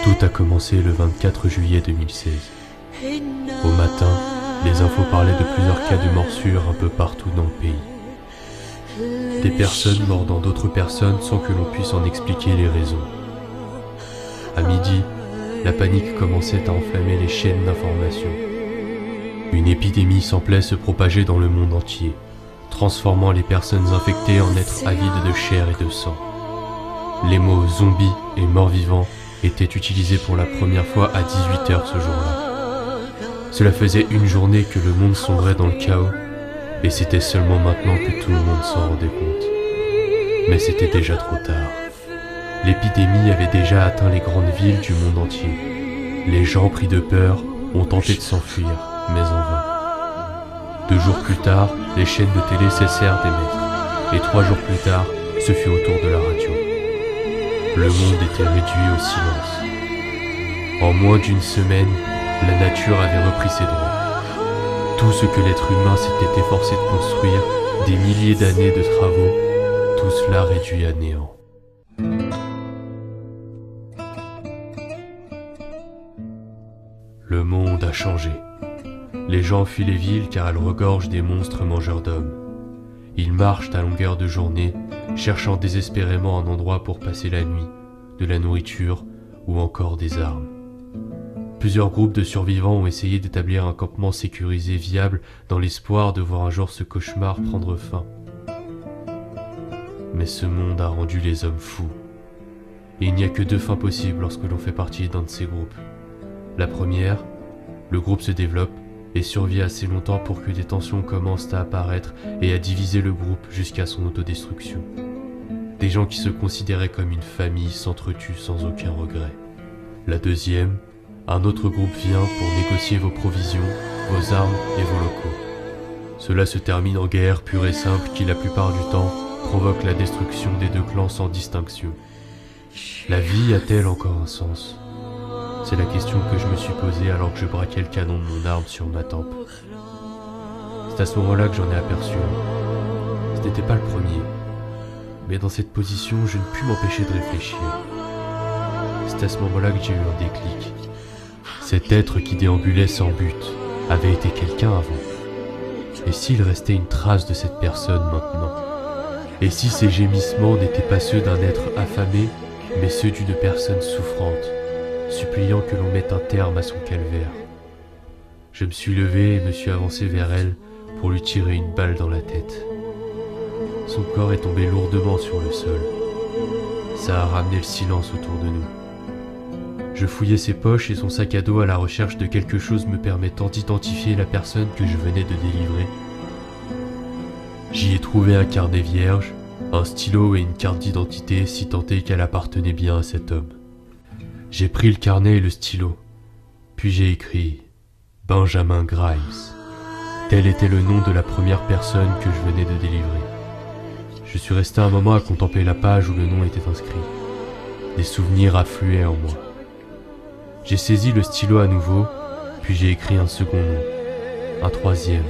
Tout a commencé le 24 juillet 2016. Au matin, les infos parlaient de plusieurs cas de morsures un peu partout dans le pays. Des personnes mordant d'autres personnes sans que l'on puisse en expliquer les raisons. À midi, la panique commençait à enflammer les chaînes d'information. Une épidémie semblait se propager dans le monde entier, transformant les personnes infectées en êtres avides de chair et de sang. Les mots zombie et mort-vivant étaient utilisés pour la première fois à 18h ce jour-là. Cela faisait une journée que le monde sombrait dans le chaos, et c'était seulement maintenant que tout le monde s'en rendait compte. Mais c'était déjà trop tard. L'épidémie avait déjà atteint les grandes villes du monde entier. Les gens pris de peur ont tenté de s'enfuir, mais en vain. 2 jours plus tard, les chaînes de télé cessèrent d'émettre, et 3 jours plus tard, ce fut au tour de la radio. Le monde était réduit au silence. En moins d'une semaine, la nature avait repris ses droits. Tout ce que l'être humain s'était efforcé de construire, des milliers d'années de travaux, tout cela réduit à néant. Le monde a changé. Les gens fuient les villes car elles regorgent des monstres mangeurs d'hommes. Ils marchent à longueur de journée, cherchant désespérément un endroit pour passer la nuit, de la nourriture ou encore des armes. Plusieurs groupes de survivants ont essayé d'établir un campement sécurisé viable dans l'espoir de voir un jour ce cauchemar prendre fin. Mais ce monde a rendu les hommes fous. Et il n'y a que 2 fins possibles lorsque l'on fait partie d'un de ces groupes. La première, le groupe se développe et survit assez longtemps pour que des tensions commencent à apparaître et à diviser le groupe jusqu'à son autodestruction. Des gens qui se considéraient comme une famille s'entretuent sans aucun regret. La deuxième, un autre groupe vient pour négocier vos provisions, vos armes et vos locaux. Cela se termine en guerre pure et simple qui la plupart du temps provoque la destruction des 2 clans sans distinction. La vie a-t-elle encore un sens ? C'est la question que je me suis posée alors que je braquais le canon de mon arme sur ma tempe. C'est à ce moment-là que j'en ai aperçu un. Ce n'était pas le premier. Mais dans cette position, je ne pus m'empêcher de réfléchir. C'est à ce moment-là que j'ai eu un déclic. Cet être qui déambulait sans but avait été quelqu'un avant. Et s'il restait une trace de cette personne maintenant ? Et si ces gémissements n'étaient pas ceux d'un être affamé, mais ceux d'une personne souffrante, suppliant que l'on mette un terme à son calvaire. Je me suis levé et me suis avancé vers elle pour lui tirer une balle dans la tête. Son corps est tombé lourdement sur le sol. Ça a ramené le silence autour de nous. Je fouillais ses poches et son sac à dos à la recherche de quelque chose me permettant d'identifier la personne que je venais de délivrer. J'y ai trouvé un carnet vierge, un stylo et une carte d'identité si tant est qu'elle appartenait bien à cet homme. J'ai pris le carnet et le stylo, puis j'ai écrit « Benjamin Grimes ». Tel était le nom de la première personne que je venais de délivrer. Je suis resté un moment à contempler la page où le nom était inscrit. Des souvenirs affluaient en moi. J'ai saisi le stylo à nouveau, puis j'ai écrit un second nom, un 3e,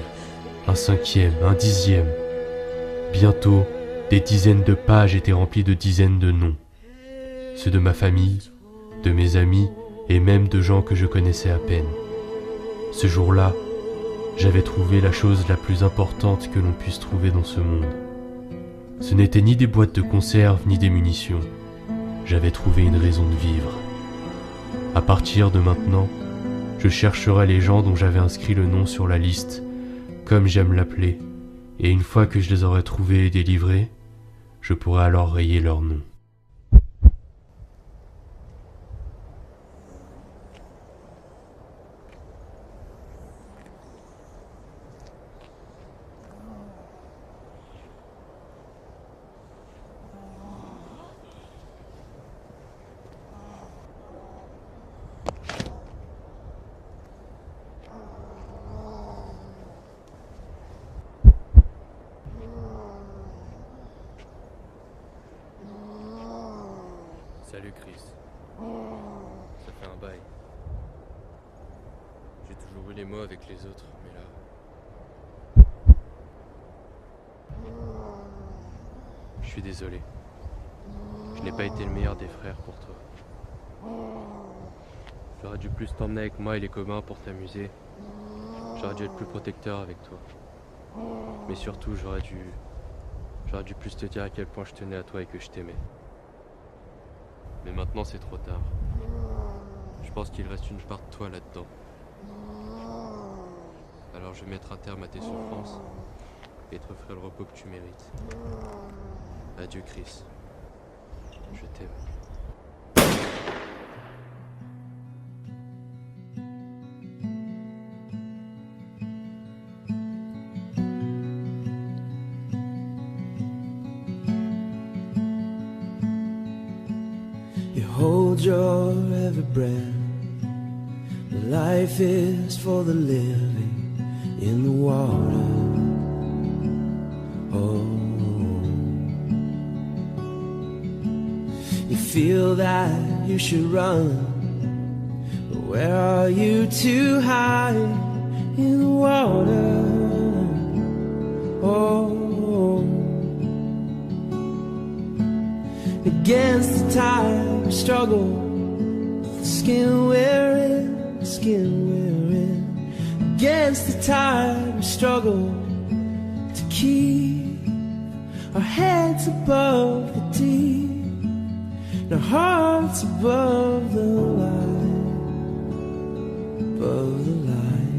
un 5e, un 10e. Bientôt, des dizaines de pages étaient remplies de dizaines de noms. Ceux de ma famille, de mes amis et même de gens que je connaissais à peine. Ce jour-là, j'avais trouvé la chose la plus importante que l'on puisse trouver dans ce monde. Ce n'étaient ni des boîtes de conserve ni des munitions. J'avais trouvé une raison de vivre. À partir de maintenant, je chercherai les gens dont j'avais inscrit le nom sur la liste, comme j'aime l'appeler, et une fois que je les aurai trouvés et délivrés, je pourrai alors rayer leur nom. Salut Chris. Ça fait un bail. J'ai toujours eu les mots avec les autres, mais là... Je suis désolé. Je n'ai pas été le meilleur des frères pour toi. J'aurais dû plus t'emmener avec moi et les copains pour t'amuser. J'aurais dû être plus protecteur avec toi. Mais surtout, j'aurais dû plus te dire à quel point je tenais à toi et que je t'aimais. Mais maintenant, c'est trop tard. Je pense qu'il reste une part de toi là-dedans. Alors je vais mettre un terme à tes souffrances et te offrir le repos que tu mérites. Adieu, Chris. Je t'aime. You hold your every breath. Life is for the living in the water. Oh, you feel that you should run, but where are you to hide in the water? Oh, against the tide you struggle, the skin we're in, the skin we're in. Against the tide we struggle to keep our heads above the deep, and our hearts above the light, above the light.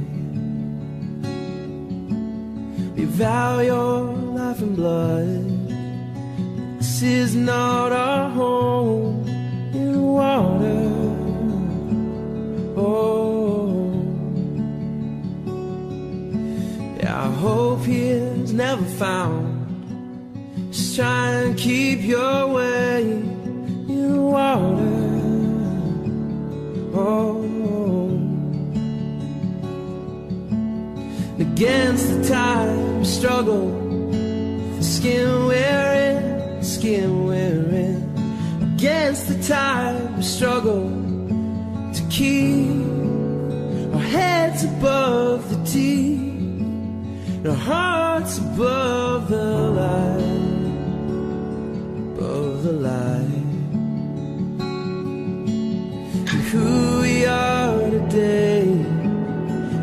We vow your life and blood. This is not our home in the water. Oh, yeah, our hope here's never found. Just try and keep your way in the water. Oh, against the tide we struggle, the skin we're in, the skin we're in. Against the tide we struggle to keep our heads above the deep, and our hearts above the light, above the light. And who we are today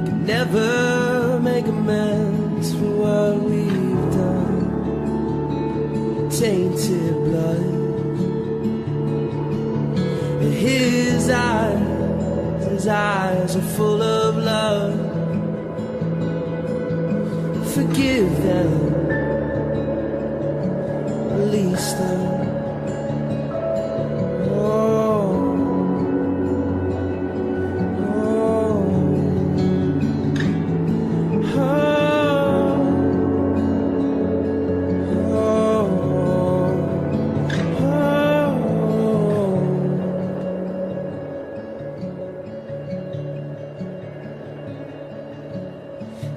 can never make amends for what we've done. Tainted blood. And his eyes are full of love. Forgive them, release them.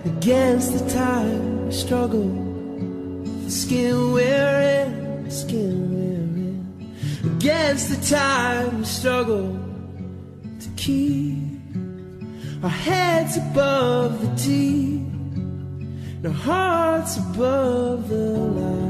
Against the tide we struggle, the skin we're in, the skin we're in. Against the tide we struggle to keep our heads above the deep, and our hearts above the light.